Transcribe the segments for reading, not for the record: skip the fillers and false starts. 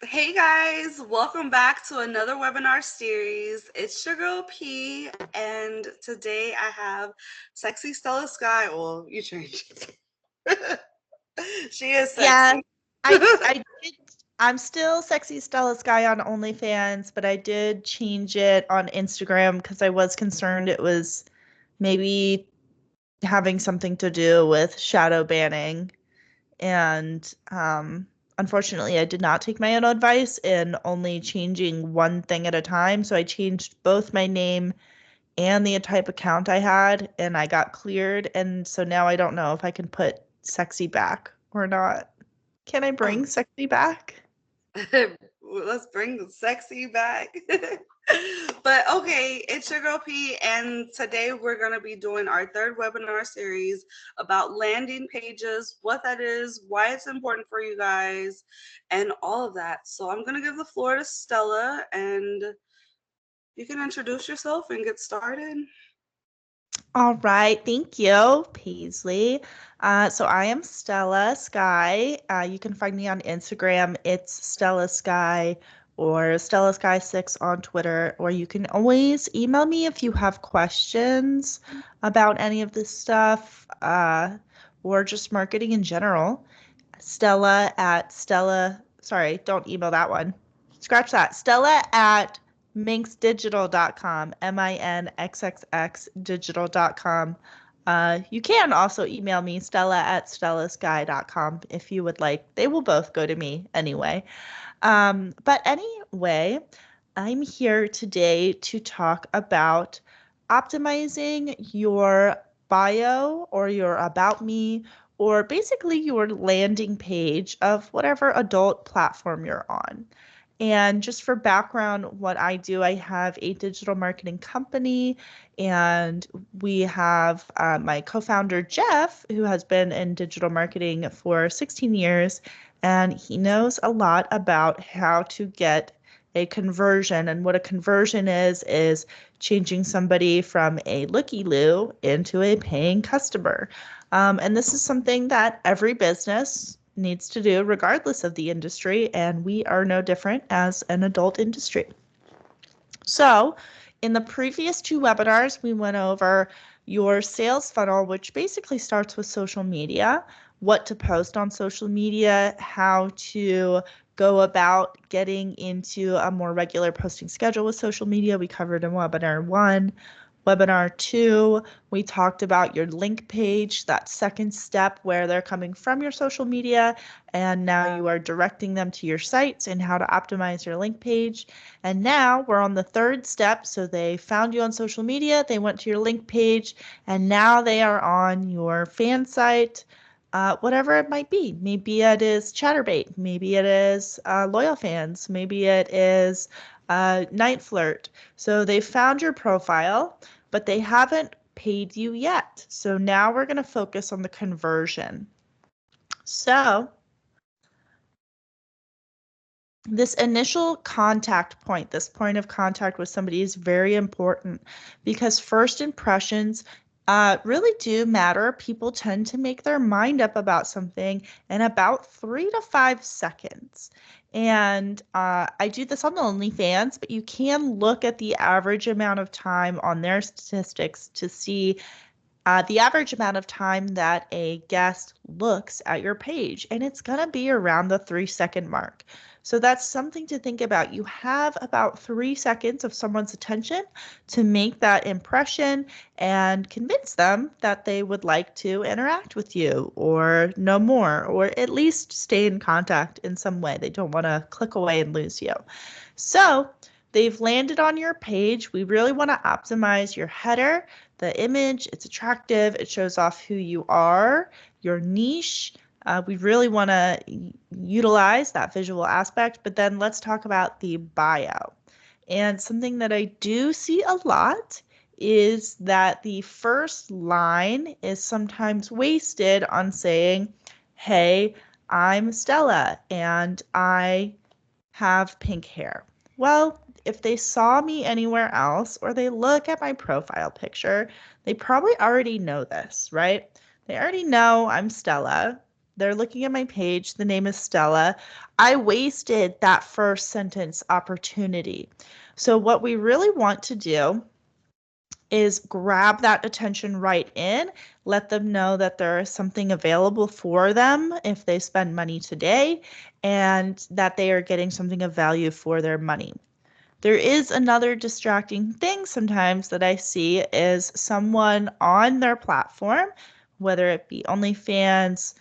Hey guys, welcome back to another webinar series. It's your girl P, and today I have sexy Stella Sky. Well, you changed. She is Yeah, sexy. I did. I'm still sexy Stella Sky on OnlyFans, but I did change it on Instagram because I was concerned it was maybe having something to do with shadow banning. And unfortunately, I did not take my own advice in only changing one thing at a time. So I changed both my name and the type account I had, and I got cleared. And so now I don't know if I can put sexy back or not. Can I Oh, bring sexy back? let's bring the sexy back. But okay, it's your girl P, and today we're going to be doing our third webinar series about landing pages, what that is, why it's important for you guys, and all of that. So I'm going to give the floor to Stella, and you can introduce yourself and get started. All right, thank you, Paisley. So I am Stella Sky. You can find me on Instagram. It's Stella Sky or Stella Sky 6 on Twitter, or you can always email me if you have questions about any of this stuff, or just marketing in general. Sorry, don't email that one. Scratch that. Stella at minxxdigital.com, MINXXX digital.com. You can also email me, Stella at stellasky.com if you would like. They will both go to me anyway. But anyway, I'm here today to talk about optimizing your bio or your about me or basically your landing page of whatever adult platform you're on. And just for background, what I do, I have a digital marketing company, and we have my co founder, Jeff, who has been in digital marketing for 16 years, and he knows a lot about how to get a conversion. And what a conversion is changing somebody from a looky-loo into a paying customer. And this is something that every business needs to do, regardless of the industry, and we are no different as an adult industry. So, in the previous two webinars, we went over your sales funnel, which basically starts with social media, what to post on social media, how to go about getting into a more regular posting schedule with social media. We covered in webinar one. Webinar two, we talked about your link page, that second step where they're coming from your social media, and now you are directing them to your sites and how to optimize your link page. And now we're on the third step. So they found you on social media, they went to your link page, and now they are on your fan site, whatever it might be. Maybe it is Chatterbait, maybe it is Loyal Fans, maybe it is Night Flirt. So they found your profile, but they haven't paid you yet. So now we're going to focus on the conversion. So this initial contact point, this point of contact with somebody is very important because first impressions really do matter. People tend to make their mind up about something in about 3 to 5 seconds. And I do this on OnlyFans, but you can look at the average amount of time on their statistics to see the average amount of time that a guest looks at your page, and it's going to be around the 3 second mark. So that's something to think about. You have about 3 seconds of someone's attention to make that impression and convince them that they would like to interact with you or know more, or at least stay in contact in some way. They don't want to click away and lose you. So they've landed on your page. We really want to optimize your header, the image. It's attractive. It shows off who you are, your niche. We really want to utilize that visual aspect. But then let's talk about the bio. And something that I do see a lot is that the first line is sometimes wasted on saying, hey, I'm Stella and I have pink hair. Well, if they saw me anywhere else or they look at my profile picture, they probably already know this, right? They already know I'm Stella. They're looking at my page. The name is Stella. I wasted that first sentence opportunity. So what we really want to do is grab that attention right in, let them know that there is something available for them if they spend money today, and that they are getting something of value for their money. There is another distracting thing sometimes that I see is someone on their platform, whether it be OnlyFans,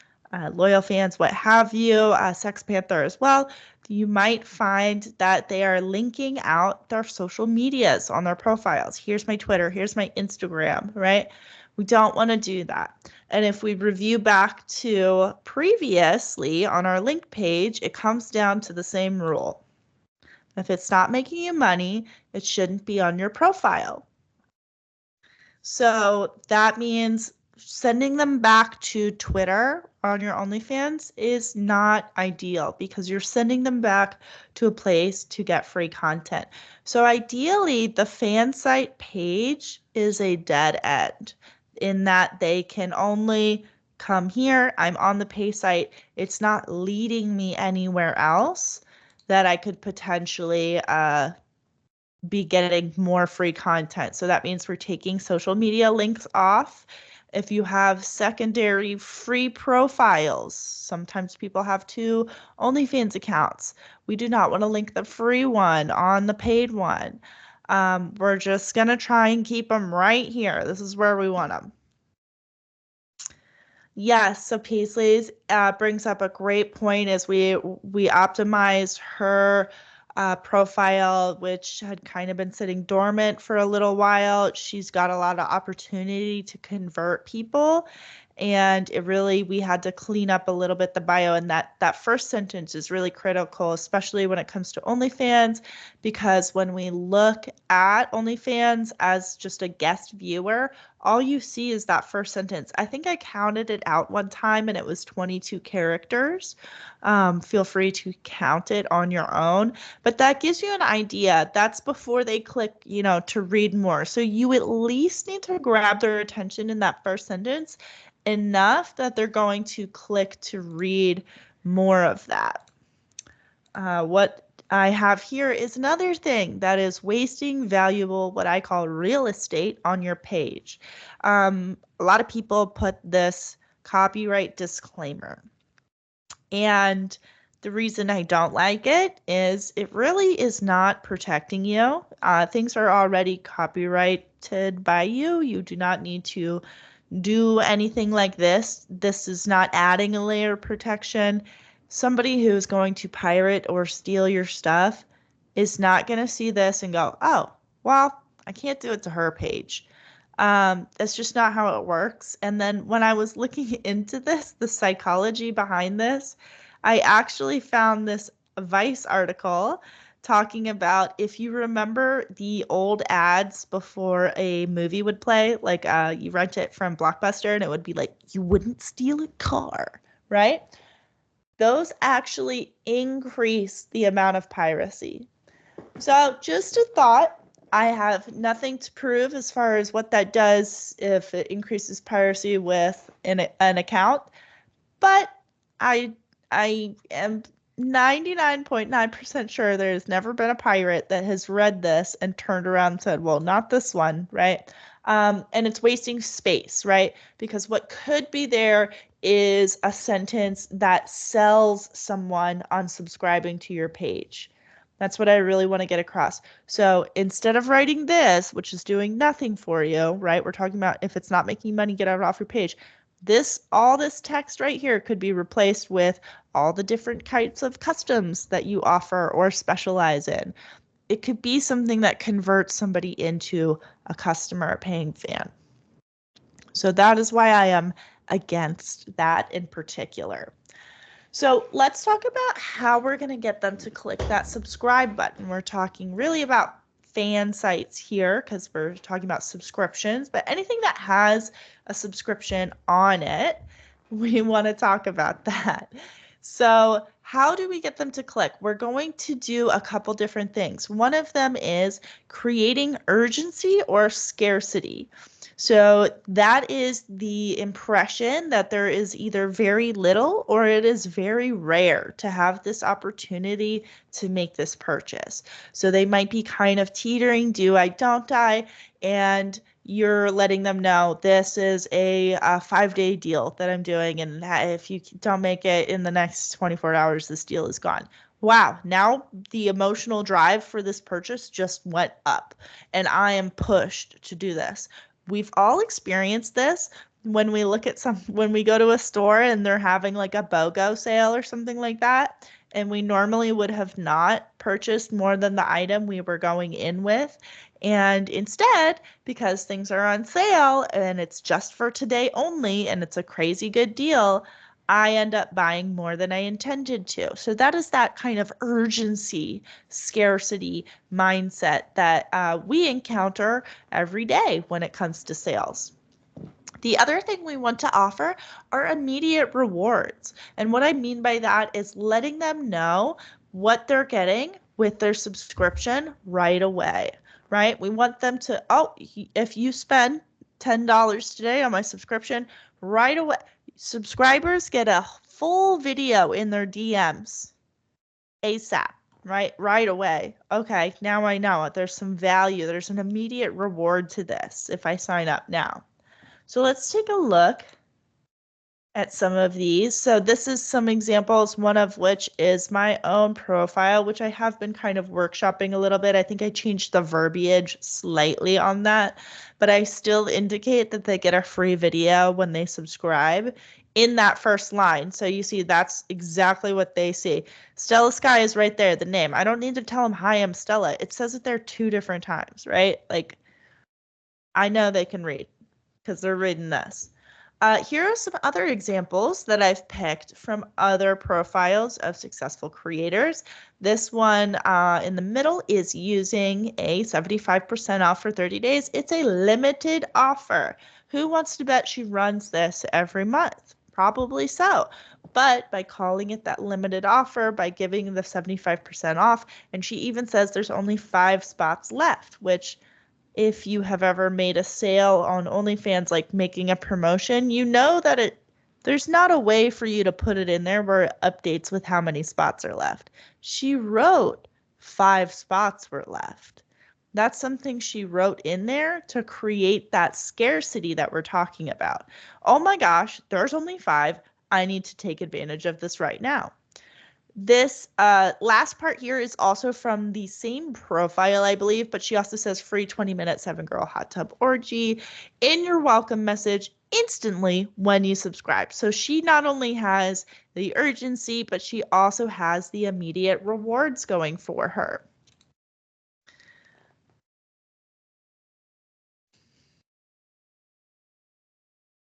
Loyal Fans, what have you, Sex Panther as well. You might find that they are linking out their social medias on their profiles. Here's my Twitter, here's my Instagram, right? We don't want to do that. And if we review back to previously on our link page, it comes down to the same rule. If it's not making you money, it shouldn't be on your profile. So that means sending them back to Twitter on your OnlyFans is not ideal because you're sending them back to a place to get free content. So ideally, the fan site page is a dead end in that they can only come here. I'm on the pay site. It's not leading me anywhere else that I could potentially be getting more free content. So that means we're taking social media links off. If you have secondary free profiles, sometimes people have two OnlyFans accounts. We do not want to link the free one on the paid one. We're just going to try and keep them right here. This is where we want them. Yes, so Paisley's brings up a great point as we optimized her profile, which had kind of been sitting dormant for a little while. She's got a lot of opportunity to convert people. And it really, we had to clean up a little bit the bio, and that first sentence is really critical, especially when it comes to OnlyFans, because when we look at OnlyFans as just a guest viewer, all you see is that first sentence. I think I counted it out one time and it was 22 characters. Feel free to count it on your own, but that gives you an idea. That's before they click, to read more. So you at least need to grab their attention in that first sentence enough that they're going to click to read more of that. What I have here is another thing that is wasting valuable, what I call real estate on your page. A lot of people put this copyright disclaimer. And the reason I don't like it is it really is not protecting you. Things are already copyrighted by you. You do not need to do anything like this. This is not adding a layer of protection. Somebody who is going to pirate or steal your stuff is not going to see this and go, oh, well, I can't do it to her page. That's just not how it works. And then when I was looking into this, the psychology behind this, I actually found this Vice article talking about, if you remember the old ads before a movie would play, like you rent it from Blockbuster and it would be like, you wouldn't steal a car, right? Those actually increase the amount of piracy. So just a thought. I have nothing to prove as far as what that does if it increases piracy with an account, but I am 99.9% sure there's never been a pirate that has read this and turned around and said, well, not this one, right? And it's wasting space, right? Because what could be there is a sentence that sells someone on subscribing to your page. That's what I really want to get across. So instead of writing this, which is doing nothing for you, right? We're talking about if it's not making money, get it off your page. All this text right here could be replaced with all the different types of customs that you offer or specialize in. It could be something that converts somebody into a customer, a paying fan. So that is why I am against that in particular. So let's talk about how we're going to get them to click that subscribe button. We're talking really about fan sites here because we're talking about subscriptions, but anything that has a subscription on it, we want to talk about that. So How do we get them to click? We're going to do a couple different things. One of them is creating urgency or scarcity. So that is the impression that there is either very little or it is very rare to have this opportunity to make this purchase. So they might be kind of teetering, do I, don't I? And you're letting them know this is a 5-day deal that I'm doing. And if you don't make it in the next 24 hours, this deal is gone. Wow, now the emotional drive for this purchase just went up and I am pushed to do this. We've all experienced this when we when we go to a store and they're having like a BOGO sale or something like that. And we normally would have not purchased more than the item we were going in with. And instead, because things are on sale and it's just for today only and it's a crazy good deal, I end up buying more than I intended to. So that is that kind of urgency, scarcity mindset that we encounter every day when it comes to sales. The other thing we want to offer are immediate rewards. And what I mean by that is letting them know what they're getting with their subscription right away, right? We want them to, oh, if you spend $10 today on my subscription, right away, subscribers get a full video in their DMs ASAP, right away. Okay, now I know it. There's some value. There's an immediate reward to this if I sign up now. So let's take a look at some of these. So this is some examples, one of which is my own profile, which I have been kind of workshopping a little bit. I think I changed the verbiage slightly on that, but I still indicate that they get a free video when they subscribe in that first line. So you see, that's exactly what they see. Stella Sky is right there, the name. I don't need to tell them, hi, I'm Stella. It says it there 2 different times, right? Like, I know they can read because they're reading this. Here are some other examples that I've picked from other profiles of successful creators. This one in the middle is using a 75% off for 30 days. It's a limited offer. Who wants to bet she runs this every month? Probably so. But by calling it that limited offer, by giving the 75% off, and she even says there's only 5 spots left, which if you have ever made a sale on OnlyFans, like making a promotion, you know that there's not a way for you to put it in there where it updates with how many spots are left. She wrote 5 spots were left. That's something she wrote in there to create that scarcity that we're talking about. Oh my gosh, there's only 5. I need to take advantage of this right now. This last part here is also from the same profile, I believe, but she also says free 20-minute 7-girl hot tub orgy in your welcome message instantly when you subscribe. So she not only has the urgency, but she also has the immediate rewards going for her.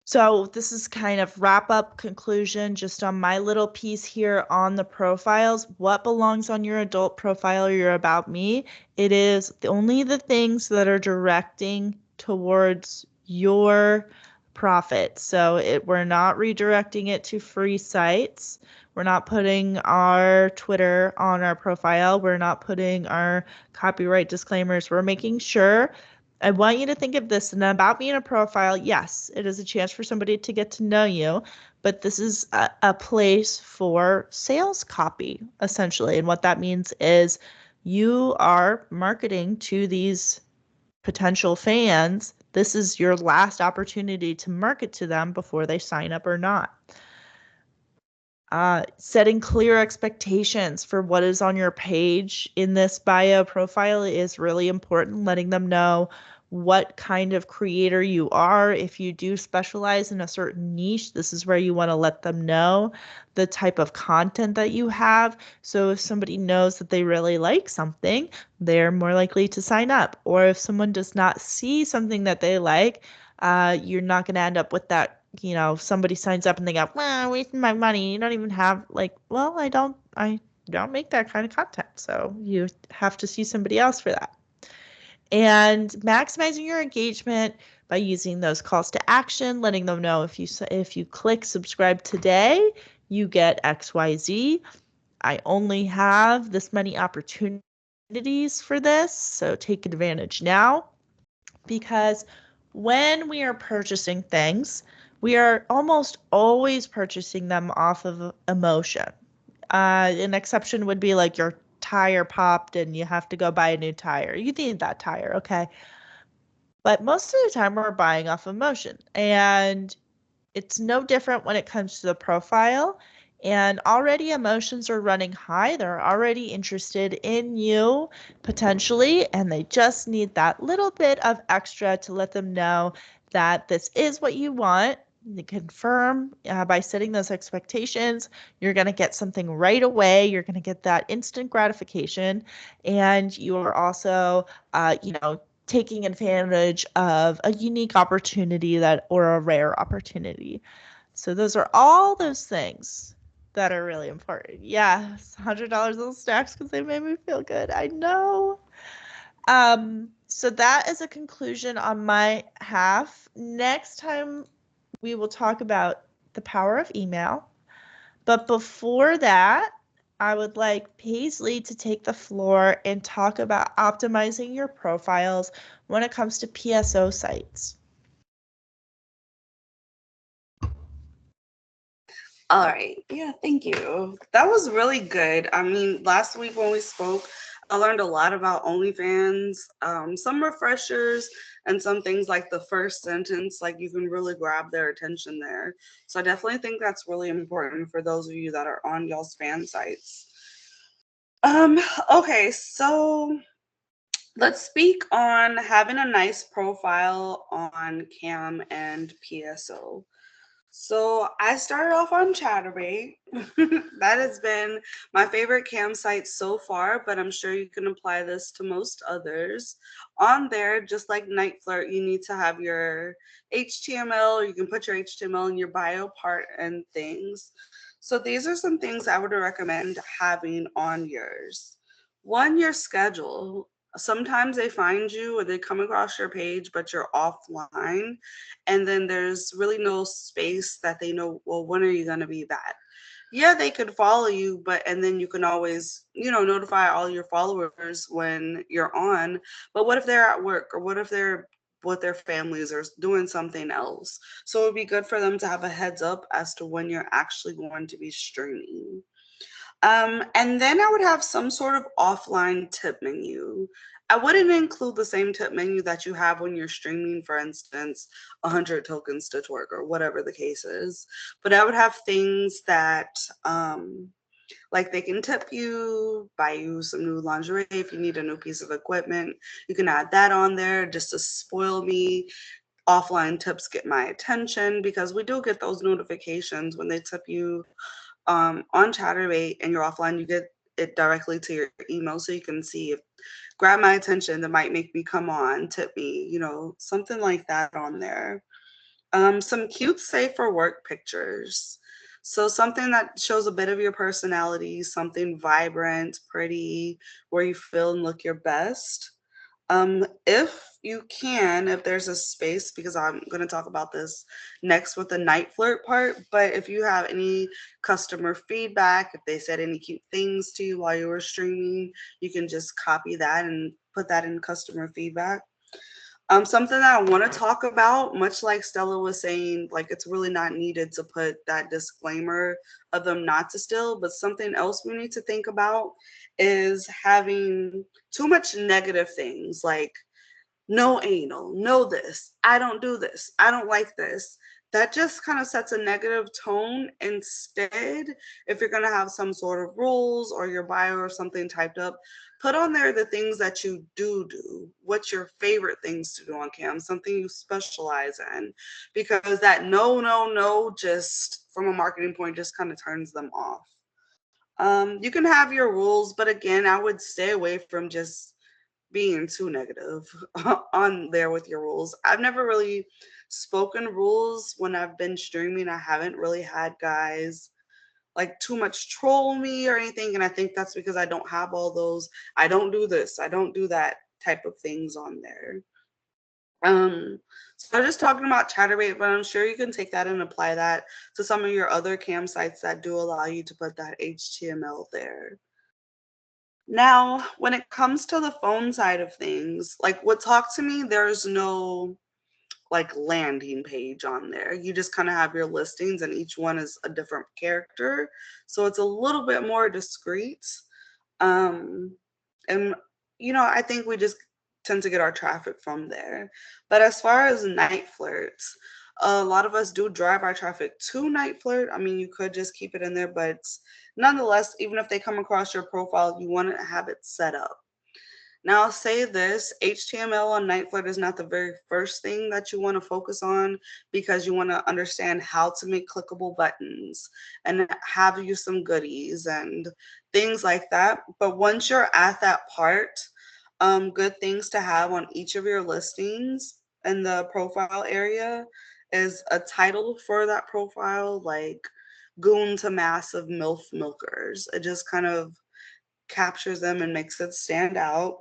So this is kind of wrap up conclusion just on my little piece here on the profiles. What belongs on your adult profile or your about me? It is only the things that are directing towards your profit. So we're not redirecting it to free sites. We're not putting our Twitter on our profile. We're not putting our copyright disclaimers. We're making sure. I want you to think of this and about me in a profile. Yes, it is a chance for somebody to get to know you, but this is a place for sales copy, essentially. And what that means is you are marketing to these potential fans. This is your last opportunity to market to them before they sign up or not. Setting clear expectations for what is on your page in this bio profile is really important. Letting them know what kind of creator you are. If you do specialize in a certain niche, this is where you want to let them know the type of content that you have. So if somebody knows that they really like something, they're more likely to sign up. Or if someone does not see something that they like, you're not going to end up with that. Somebody signs up and they go, well, wasting my money. You don't even have well, I don't make that kind of content. So you have to see somebody else for that. And maximizing your engagement by using those calls to action, letting them know if you click subscribe today, you get XYZ. I only have this many opportunities for this, so take advantage now, because when we are purchasing things, we are almost always purchasing them off of emotion. An exception would be like your tire popped and you have to go buy a new tire. You need that tire, okay? But most of the time we're buying off emotion. And it's no different when it comes to the profile. And already emotions are running high. They're already interested in you potentially, and they just need that little bit of extra to let them know that this is what you want. You confirm by setting those expectations, you're going to get something right away. You're going to get that instant gratification. And you are also, taking advantage of a unique opportunity or a rare opportunity. So those are all those things that are really important. Yes, $100 little snacks because they made me feel good. I know. So that is a conclusion on my half. Next time we will talk about the power of email. But before that, I would like Paisley to take the floor and talk about optimizing your profiles when it comes to PSO sites. All right. Yeah, thank you. That was really good. I mean, last week when we spoke, I learned a lot about OnlyFans, some refreshers, and some things like the first sentence, like you can really grab their attention there. So I definitely think that's really important for those of you that are on y'all's fan sites. Okay, so let's speak on having a nice profile on Cam and PSO. So I started off on Chatterbait. That has been my favorite campsite so far, but I'm sure you can apply this to most others. On there, just like Night Flirt, you need to have your HTML. You can put your HTML in your bio part and things. So these are some things I would recommend having on yours. One, your schedule. Sometimes they find you or they come across your page, but you're offline, and then there's really no space that they know, well, when are you going to be back? Yeah, they could follow you, but and then you can always, notify all your followers when you're on. But what if they're at work, or what if they're with their families or doing something else? So it would be good for them to have a heads up as to when you're actually going to be streaming. And then I would have some sort of offline tip menu. I wouldn't include the same tip menu that you have when you're streaming, for instance, 100 tokens to twerk or whatever the case is. But I would have things that, like they can tip you, buy you some new lingerie if you need a new piece of equipment. You can add that on there just to spoil me. Offline tips get my attention because we do get those notifications when they tip you on Chatterbait and you're offline. You get it directly to your email so you can see if grab my attention that might make me come on, tip me, something like that on there. Some cute safe for work pictures. So something that shows a bit of your personality, something vibrant, pretty, where you feel and look your best. If you can, if there's a space, because I'm going to talk about this next with the night flirt part, but if you have any customer feedback, if they said any cute things to you while you were streaming, you can just copy that and put that in customer feedback. Something that I want to talk about, much like Stella was saying, like it's really not needed to put that disclaimer of them not to steal, but something else we need to think about is having too much negative things like no anal, no this, I don't do this, I don't like this. That just kind of sets a negative tone. Instead, if you're going to have some sort of rules or your bio or something typed up, put on there the things that you do. What's your favorite things to do on cam? Something you specialize in. Because that no, just from a marketing point, just kind of turns them off. You can have your rules, but again, I would stay away from just being too negative on there with your rules. I've never really spoken rules when I've been streaming. I haven't really had guys like too much troll me or anything. And I think that's because I don't have all those, I don't do this, I don't do that type of things on there. Um, so I'm just talking about Chatterbait, but I'm sure you can take that and apply that to some of your other cam sites that do allow you to put that HTML there. Now, when it comes to the phone side of things, like with Talk to Me, there's no like landing page on there. You just kind of have your listings and each one is a different character. So it's a little bit more discreet. Um, and I think we just tend to get our traffic from there. But as far as night flirts, a lot of us do drive our traffic to night flirt. I mean, you could just keep it in there, but nonetheless, even if they come across your profile, you want to have it set up. Now, I'll say this, HTML on Night Flirt is not the very first thing that you want to focus on because you want to understand how to make clickable buttons and have you some goodies and things like that. But once you're at that part, good things to have on each of your listings in the profile area is a title for that profile, like Goon to Massive MILF Milkers. It just kind of captures them and makes it stand out.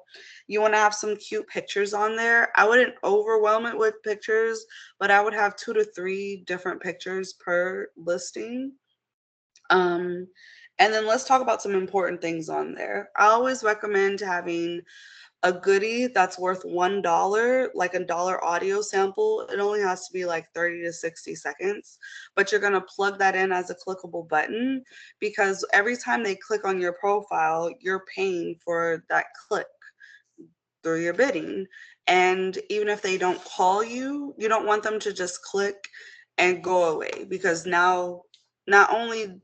You want to have some cute pictures on there. I wouldn't overwhelm it with pictures, but I would have 2 to 3 different pictures per listing. Um, and then let's talk about some important things on there. I always recommend having a goodie that's worth $1, like a dollar audio sample. It only has to be like 30 to 60 seconds, but you're going to plug that in as a clickable button because every time they click on your profile, you're paying for that click through your bidding. And even if they don't call you, you don't want them to just click and go away because now not only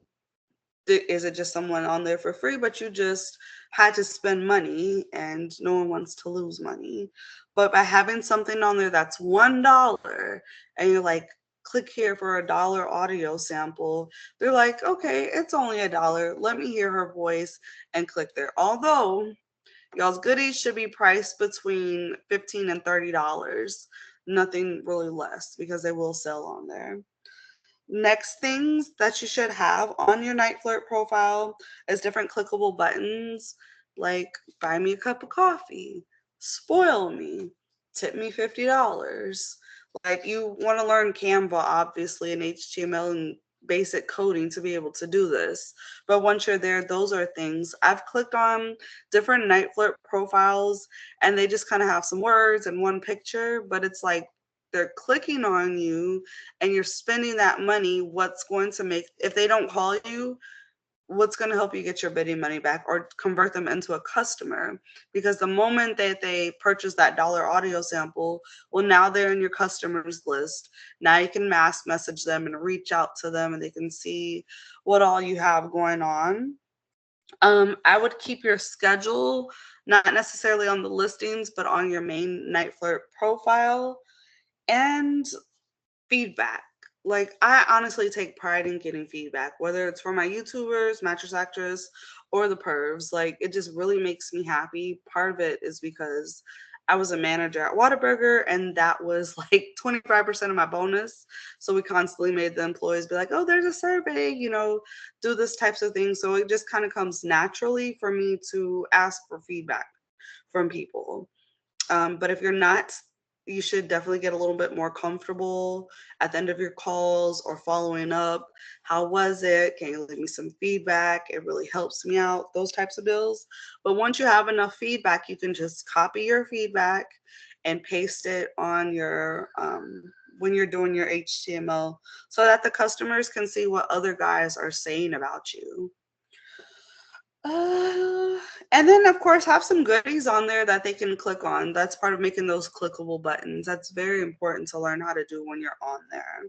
is it just someone on there for free, but you just had to spend money and no one wants to lose money. But by having something on there that's $1 and you're like, click here for $1 audio sample, they're like, okay, it's only $1. Let me hear her voice and click there. Although y'all's goodies should be priced between $15 and $30, nothing really less because they will sell on there. Next things that you should have on your Night Flirt profile is different clickable buttons like buy me a cup of coffee, spoil me, tip me $50. Like you want to learn Canva obviously and HTML and basic coding to be able to do this. But once you're there, those are things. I've clicked on different Night Flirt profiles and they just kind of have some words and one picture, but it's like they're clicking on you and you're spending that money, what's going to make, if they don't call you, what's going to help you get your bidding money back or convert them into a customer? Because the moment that they purchase that dollar audio sample, well, now they're in your customers list. Now you can mass message them and reach out to them and they can see what all you have going on. I would keep your schedule, not necessarily on the listings, but on your main Night Flirt profile. And feedback. Like I honestly take pride in getting feedback, whether it's from my YouTubers, Mattress Actress, or the pervs. Like it just really makes me happy. Part of it is because I was a manager at Whataburger and that was like 25% of my bonus. So we constantly made the employees be like, oh, there's a survey, do this types of things. So it just kind of comes naturally for me to ask for feedback from people. But if you're not, you should definitely get a little bit more comfortable at the end of your calls or following up. How was it? Can you leave me some feedback? It really helps me out, those types of deals. But once you have enough feedback, you can just copy your feedback and paste it on your when you're doing your HTML so that the customers can see what other guys are saying about you. Uh, and then of course have some goodies on there that they can click on. That's part of making those clickable buttons. That's very important to learn how to do when you're on there.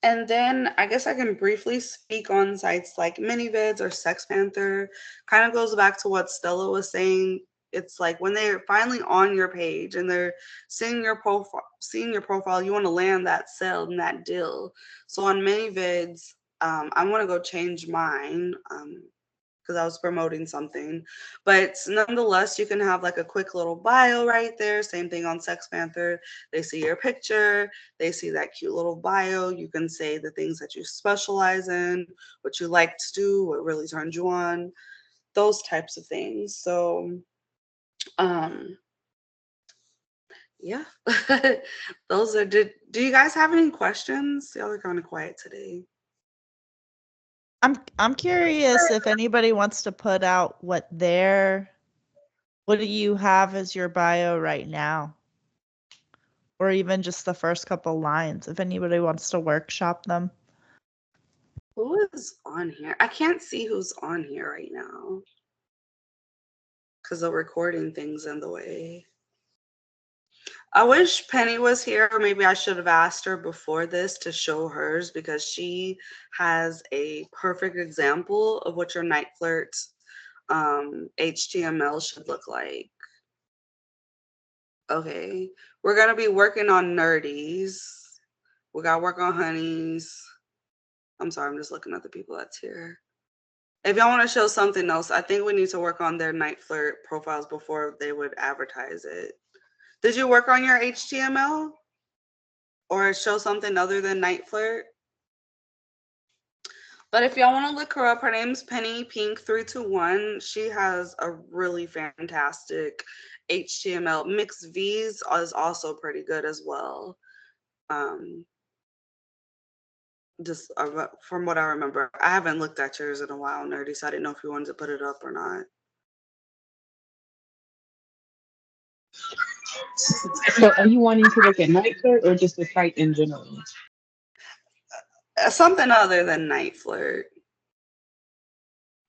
And then I guess I can briefly speak on sites like MiniVids or Sex Panther. Kind of goes back to what Stella was saying. It's like when they're finally on your page and they're seeing your profile, you want to land that sale and that deal. So on MiniVids, I'm gonna go change mine. Because I was promoting something. But nonetheless, you can have like a quick little bio right there. Same thing on Sex Panther. They see your picture, they see that cute little bio. You can say the things that you specialize in, what you like to do, what really turns you on, those types of things. So, um, Yeah. Those are, do you guys have any questions? Y'all are kind of quiet today. I'm curious if anybody wants to put out what do you have as your bio right now? Or even just the first couple lines, if anybody wants to workshop them. Who is on here? I can't see who's on here right now because the recording thing's in the way. I wish Penny was here. Maybe I should have asked her before this to show hers because she has a perfect example of what your night flirt HTML should look like. Okay, we're gonna be working on nerdies. We gotta work on honeys. I'm sorry, I'm just looking at the people that's here. If y'all want to show something else, I think we need to work on their night flirt profiles before they would advertise it. Did you work on your HTML or show something other than night flirt? But if y'all want to look her up, her name's Penny Pink 321. She has a really fantastic HTML. MINXXX is also pretty good as well. Just from what I remember, I haven't looked at yours in a while, Nerdy, so I didn't know if you wanted to put it up or not. So are you wanting to look at night flirt or just the site in general? Something other than night flirt.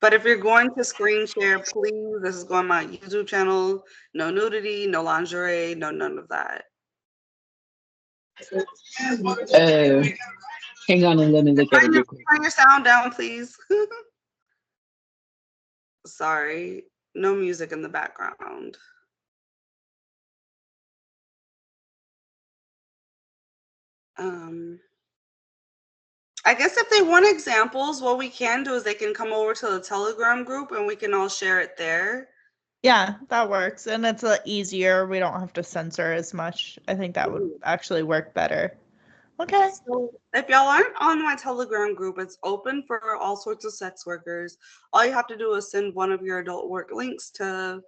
But if you're going to screen share, please, this is going on my YouTube channel. No nudity, no lingerie, no none of that. Hang on and let me look at it real quick. Turn your sound down, please. Sorry, no music in the background. I guess if they want examples, what we can do is they can come over to the Telegram group and we can all share it there. Yeah, that works. And it's easier. We don't have to censor as much. I think that would actually work better. Okay. So if y'all aren't on my Telegram group, it's open for all sorts of sex workers. All you have to do is send one of your adult work links to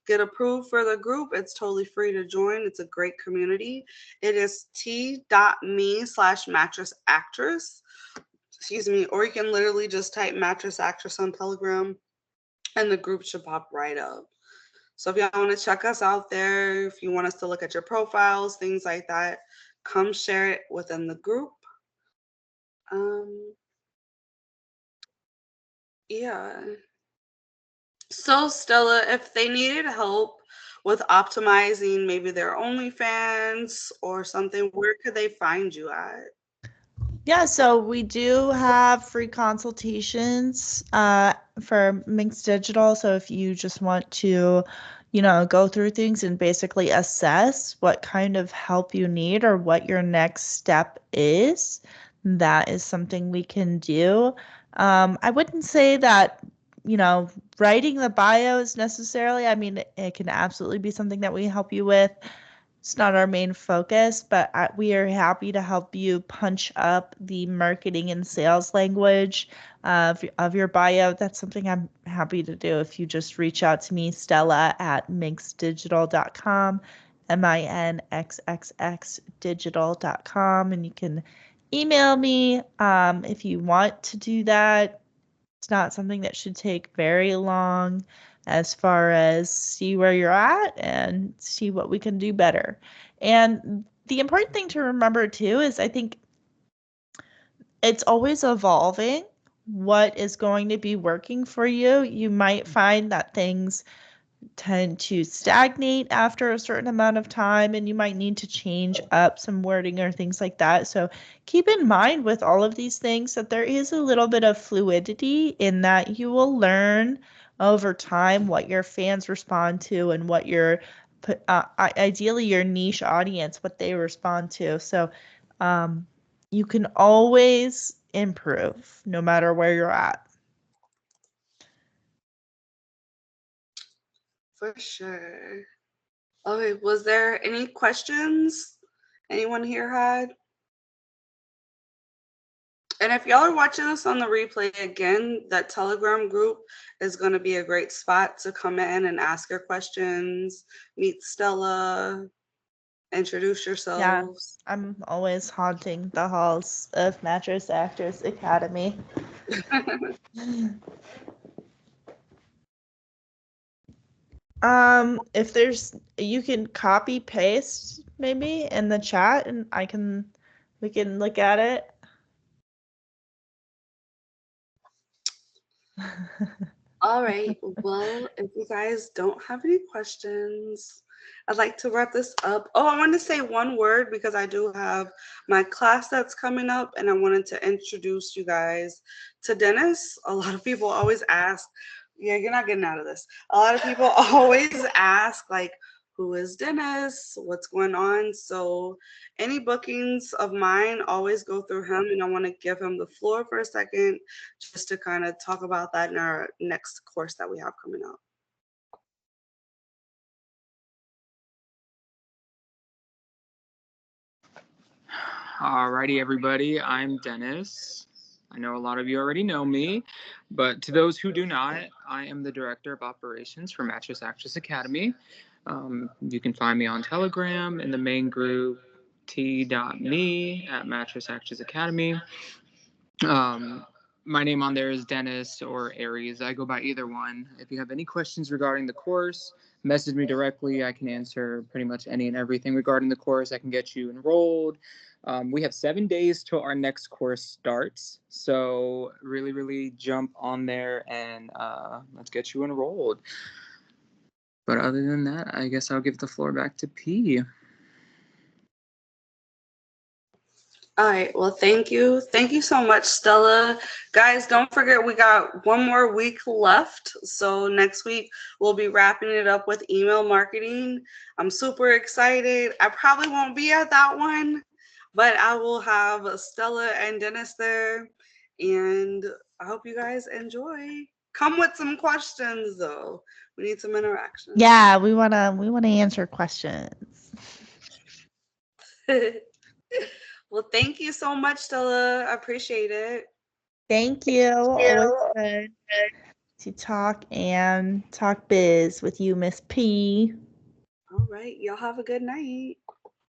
get approved for the group. It's totally free to join. It's a great community. It is t.me/mattressactress. Excuse me. Or you can literally just type mattress actress on Telegram and the group should pop right up. So if y'all want to check us out there, if you want us to look at your profiles, things like that, come share it within the group. Yeah. So Stella, if they needed help with optimizing maybe their OnlyFans or something, where could they find you at? Yeah, so we do have free consultations for MINXXX Digital. So if you just want to, go through things and basically assess what kind of help you need or what your next step is, that is something we can do. I wouldn't say that, writing the bio is necessarily, I mean, it can absolutely be something that we help you with. It's not our main focus, but we are happy to help you punch up the marketing and sales language of your bio. That's something I'm happy to do. If you just reach out to me, Stella at minxxdigital.com, MINXXX digital.com, and you can email me if you want to do that. It's not something that should take very long as far as see where you're at and see what we can do better. And the important thing to remember too is I think it's always evolving what is going to be working for you. You might find that things tend to stagnate after a certain amount of time and you might need to change up some wording or things like that. So keep in mind with all of these things that there is a little bit of fluidity in that you will learn over time what your fans respond to and what your ideally your niche audience, what they respond to. So you can always improve no matter where you're at. For sure. Okay, was there any questions anyone here had? And if y'all are watching this on the replay again, that Telegram group is going to be a great spot to come in and ask your questions, meet Stella, introduce yourselves. I'm always haunting the halls of Mattress Actors Academy. If you can copy paste maybe in the chat and we can look at it. All right. Well, if you guys don't have any questions, I'd like to wrap this up. Oh, I want to say one word because I do have my class that's coming up and I wanted to introduce you guys to Dennis. A lot of people always ask, yeah, you're not getting out of this. A lot of people always ask, like, who is Dennis? What's going on? So, any bookings of mine always go through him, and I want to give him the floor for a second just to kind of talk about that in our next course that we have coming up. Alrighty, everybody. I'm Dennis. I know a lot of you already know me, but to those who do not, I am the Director of Operations for Mattress Actress Academy. You can find me on Telegram in the main group t.me at Mattress Actress Academy. My name on there is Dennis or Aries. I go by either one. If you have any questions regarding the course, message me directly. I can answer pretty much any and everything regarding the course. I can get you enrolled. We have 7 days till our next course starts. So really jump on there and let's get you enrolled. But other than that, I guess I'll give the floor back to P. All right. Well, thank you. Thank you so much, Stella. Guys, don't forget we got one more week left. So next week we'll be wrapping it up with email marketing. I'm super excited. I probably won't be at that one, but I will have Stella and Dennis there. And I hope you guys enjoy. Come with some questions though. We need some interaction. Yeah, we wanna answer questions. Well, thank you so much, Stella. I appreciate it. Thank you. Always good to talk biz with you, Miss P. All right. Y'all have a good night.